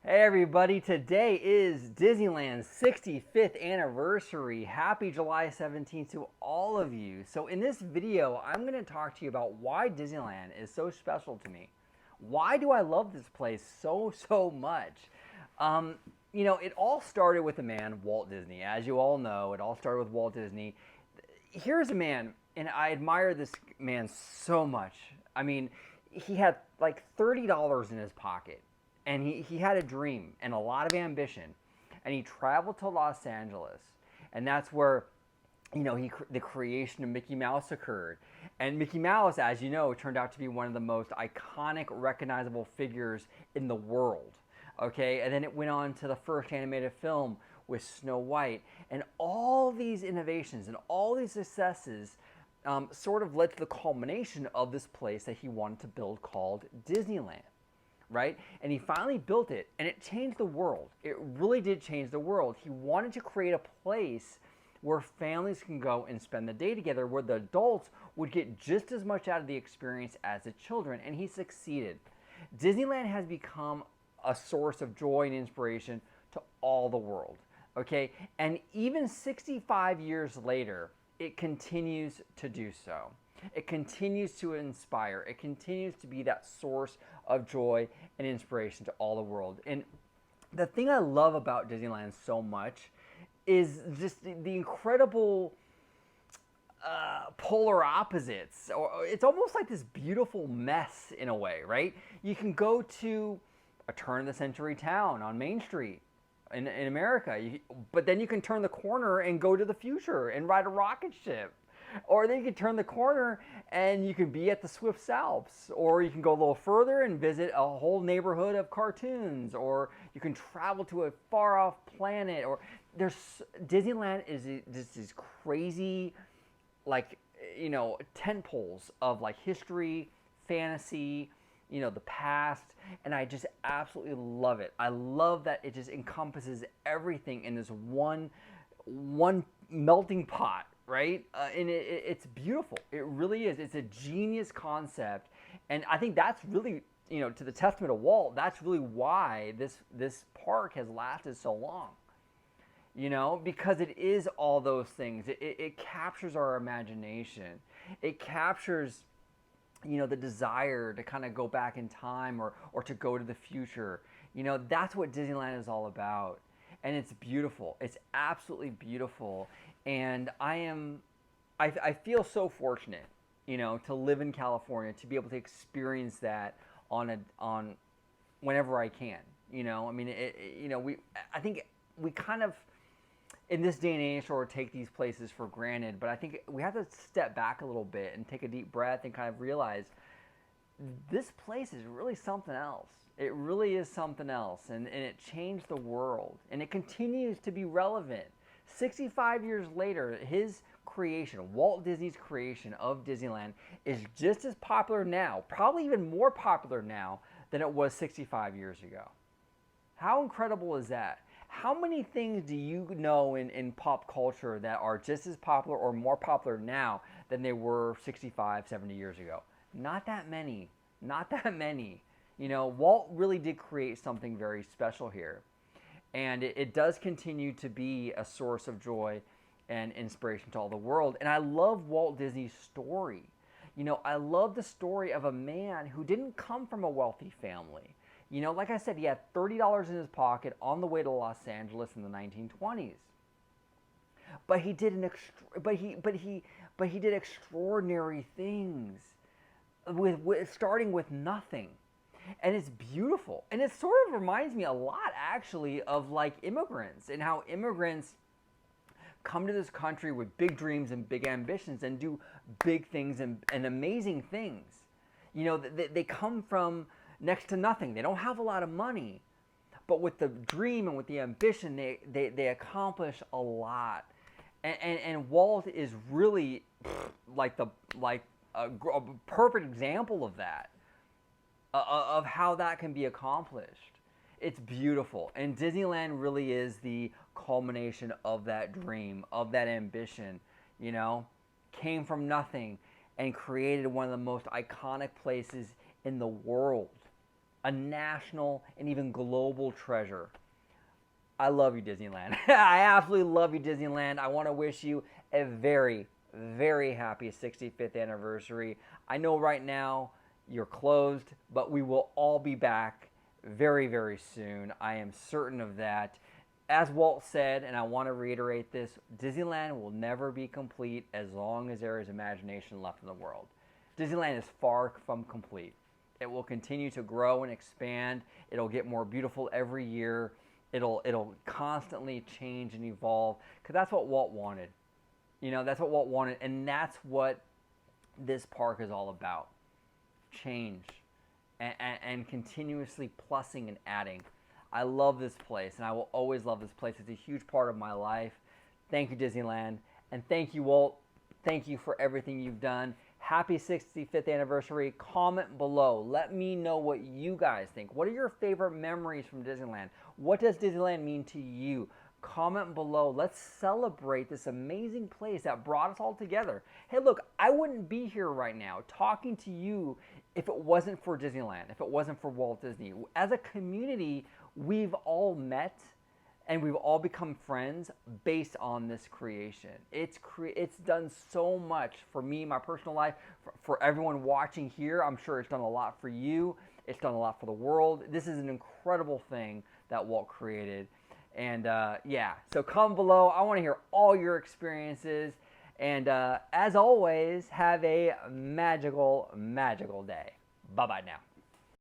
Hey everybody, today is Disneyland's 65th anniversary. Happy July 17th to all of you. So in this video, I'm going to talk to you about why Disneyland is so special to me. Why do I love this place so much? Um, it all started with a man, Walt Disney. As you all know, it all started with Walt Disney. Here's a man, and I admire this man so much. I mean, he had like $30 in his pocket, and he had a dream and a lot of ambition, and he traveled to Los Angeles, and that's where the creation of Mickey Mouse occurred. And Mickey Mouse, as you know, turned out to be one of the most iconic, recognizable figures in the world. Okay, and then it went on to the first animated film with Snow White, and all these innovations and all these successes sort of led to the culmination of this place that he wanted to build called Disneyland, right? And he finally built it, and it changed the world. It really did change the world. He wanted to create a place where families can go and spend the day together, where the adults would get just as much out of the experience as the children, and he succeeded. Disneyland has become a source of joy and inspiration to all the world, okay? And even 65 years later, it continues to do so. It continues to inspire. It continues to be that source of joy and inspiration to all the world. And the thing I love about Disneyland so much is just the incredible polar opposites. Or it's almost like this beautiful mess in a way, right? You can go to a turn of the century town on Main Street in America, but then you can turn the corner and go to the future and ride a rocket ship. Or then you can turn the corner and you can be at the Swiss Alps. Or you can go a little further and visit a whole neighborhood of cartoons. Or you can travel to a far off planet. Or Disneyland is just these crazy, like, tent poles of like history, fantasy, the past, and I just absolutely love it. I love that it just encompasses everything in this one melting pot, right? And it's beautiful. It really is. It's a genius concept, and I think that's really, to the testament of Walt, that's really why this park has lasted so long. Because it is all those things. It captures our imagination. It captures the desire to kind of go back in time or to go to the future. That's what Disneyland is all about. And it's beautiful. It's absolutely beautiful. And I feel so fortunate, to live in California, to be able to experience that on whenever I can. I mean, I think we kind of, in this day and age, sort of take these places for granted, but I think we have to step back a little bit and take a deep breath and kind of realize this place is really something else. It really is something else, and it changed the world, and it continues to be relevant. 65 years later, his creation, Walt Disney's creation of Disneyland, is just as popular now, probably even more popular now than it was 65 years ago. How incredible is that? How many things do you know in pop culture that are just as popular or more popular now than they were 65, 70 years ago? Not that many. Not that many. Walt really did create something very special here. And it does continue to be a source of joy and inspiration to all the world. And I love Walt Disney's story. I love the story of a man who didn't come from a wealthy family. Like I said, he had $30 in his pocket on the way to Los Angeles in the 1920s. But he did he did extraordinary things starting with nothing. And it's beautiful. And it sort of reminds me a lot, actually, of like immigrants and how immigrants come to this country with big dreams and big ambitions and do big things and amazing things. They come from next to nothing. They don't have a lot of money, but with the dream and with the ambition, they accomplish a lot. And Walt is really like a perfect example of that, of how that can be accomplished. It's beautiful, and Disneyland really is the culmination of that dream, of that ambition. Came from nothing and created one of the most iconic places in the world. a national and even global treasure. I love you, Disneyland. I absolutely love you, Disneyland. I want to wish you a very, very happy 65th anniversary. I know right now you're closed, but we will all be back very, very soon. I am certain of that. As Walt said, and I want to reiterate this, Disneyland will never be complete as long as there is imagination left in the world. Disneyland is far from complete. It will continue to grow and expand. It'll get more beautiful every year. It'll constantly change and evolve, because that's what Walt wanted. You know, that's what Walt wanted, and that's what this park is all about. Change and continuously plussing and adding. I love this place, and I will always love this place. It's a huge part of my life. Thank you, Disneyland, and thank you, Walt. Thank you for everything you've done. Happy 65th anniversary. Comment below. Let me know what you guys think. What are your favorite memories from Disneyland? What does Disneyland mean to you? Comment below. Let's celebrate this amazing place that brought us all together. Hey, look, I wouldn't be here right now talking to you if it wasn't for Disneyland, if it wasn't for Walt Disney. As a community, we've all met and we've all become friends based on this creation. It's done so much for me, my personal life, for everyone watching here. I'm sure it's done a lot for you. It's done a lot for the world. This is an incredible thing that Walt created. And yeah, so comment below. I want to hear all your experiences. And as always, have a magical, magical day. Bye-bye now.